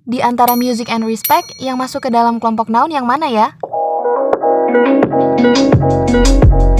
Di antara music and respect yang masuk ke dalam kelompok noun yang mana ya?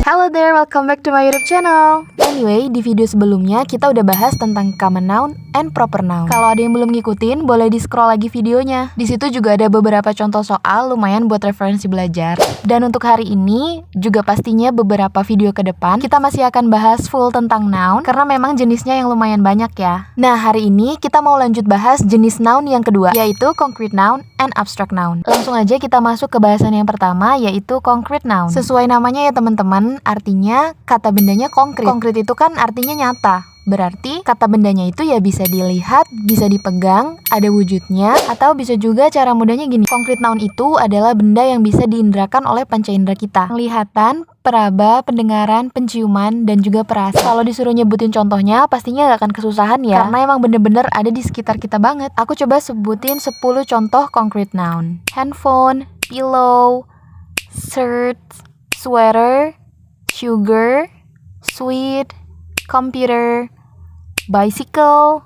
Hello there, welcome back to my YouTube channel. Anyway, di video sebelumnya kita udah bahas tentang common noun and proper noun. Kalau ada yang belum ngikutin, boleh di-scroll lagi videonya. Di situ juga ada beberapa contoh soal lumayan buat referensi belajar. Dan untuk hari ini, juga pastinya beberapa video ke depan, kita masih akan bahas full tentang noun, karena memang jenisnya yang lumayan banyak ya. Nah, hari ini kita mau lanjut bahas jenis noun yang kedua, yaitu concrete noun and abstract noun. Langsung aja kita masuk ke bahasan yang pertama, yaitu concrete noun. Sesuai namanya ya teman-teman, artinya kata bendanya konkret. Konkret itu kan artinya nyata. Berarti kata bendanya itu ya bisa dilihat, bisa dipegang, ada wujudnya, atau bisa juga cara mudahnya gini. Concrete noun itu adalah benda yang bisa diindrakan oleh panca indera kita. Penglihatan, peraba, pendengaran, penciuman, dan juga perasa. Kalau disuruh nyebutin contohnya, pastinya gak akan kesusahan ya, karena emang bener-bener ada di sekitar kita banget. Aku coba sebutin 10 contoh concrete noun. Handphone, pillow, shirt, sweater, sugar, sweet, computer, bicycle,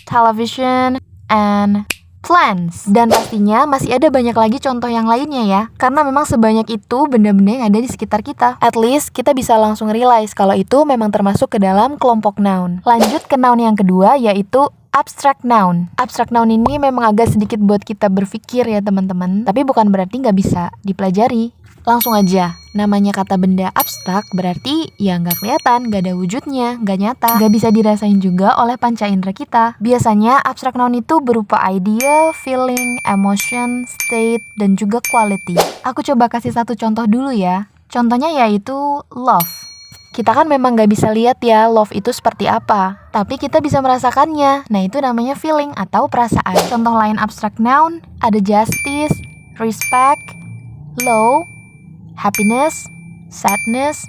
television, and plants. Dan pastinya masih ada banyak lagi contoh yang lainnya ya, karena memang sebanyak itu benda-benda yang ada di sekitar kita. At least kita bisa langsung realize kalau itu memang termasuk ke dalam kelompok noun. Lanjut ke noun yang kedua, yaitu abstract noun. Abstract noun ini memang agak sedikit buat kita berpikir ya teman-teman, tapi bukan berarti nggak bisa dipelajari. Langsung aja, namanya kata benda abstrak berarti ya nggak kelihatan, nggak ada wujudnya, nggak nyata, nggak bisa dirasain juga oleh panca indera kita. Biasanya abstrak noun itu berupa idea, feeling, emotion, state, dan juga quality. Aku coba kasih satu contoh dulu ya. Contohnya yaitu love. Kita kan memang nggak bisa lihat ya love itu seperti apa, tapi kita bisa merasakannya. Nah itu namanya feeling atau perasaan. Contoh lain abstract noun ada justice, respect, law, happiness, sadness,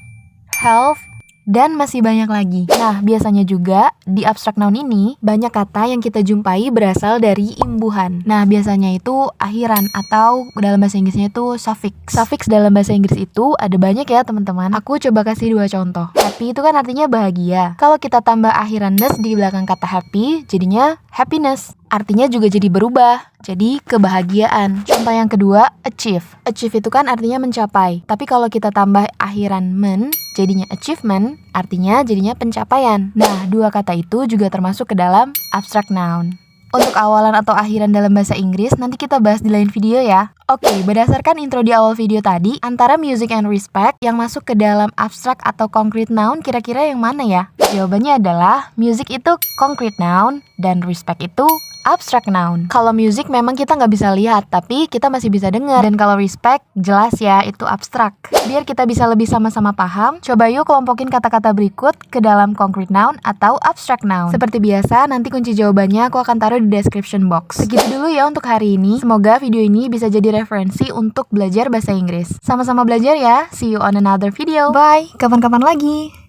health, dan masih banyak lagi. Nah, biasanya juga di abstract noun ini banyak kata yang kita jumpai berasal dari imbuhan. Nah, biasanya itu akhiran atau dalam bahasa Inggrisnya itu suffix. Suffix dalam bahasa Inggris itu ada banyak ya teman-teman. Aku coba kasih 2 contoh. Happy itu kan artinya bahagia. Kalau kita tambah akhiran ness di belakang kata happy, jadinya happiness. Artinya juga jadi berubah, jadi kebahagiaan. Contoh yang kedua, achieve. Achieve itu kan artinya mencapai. Tapi kalau kita tambah akhiran men, jadinya achievement, artinya jadinya pencapaian. Nah, 2 kata itu juga termasuk ke dalam abstract noun. Untuk awalan atau akhiran dalam bahasa Inggris, nanti kita bahas di lain video ya. Oke, berdasarkan intro di awal video tadi, antara music and respect yang masuk ke dalam abstract atau concrete noun kira-kira yang mana ya? Jawabannya adalah music itu concrete noun dan respect itu abstract noun. Kalau music memang kita nggak bisa lihat, tapi kita masih bisa dengar. Dan kalau respect, jelas ya itu abstrak. Biar kita bisa lebih sama-sama paham, coba yuk kelompokin kata-kata berikut ke dalam concrete noun atau abstract noun. Seperti biasa, nanti kunci jawabannya aku akan taruh di description box. Segitu dulu ya untuk hari ini. Semoga video ini bisa jadi referensi untuk belajar bahasa Inggris. Sama-sama belajar ya. See you on another video. Bye. Kapan-kapan lagi.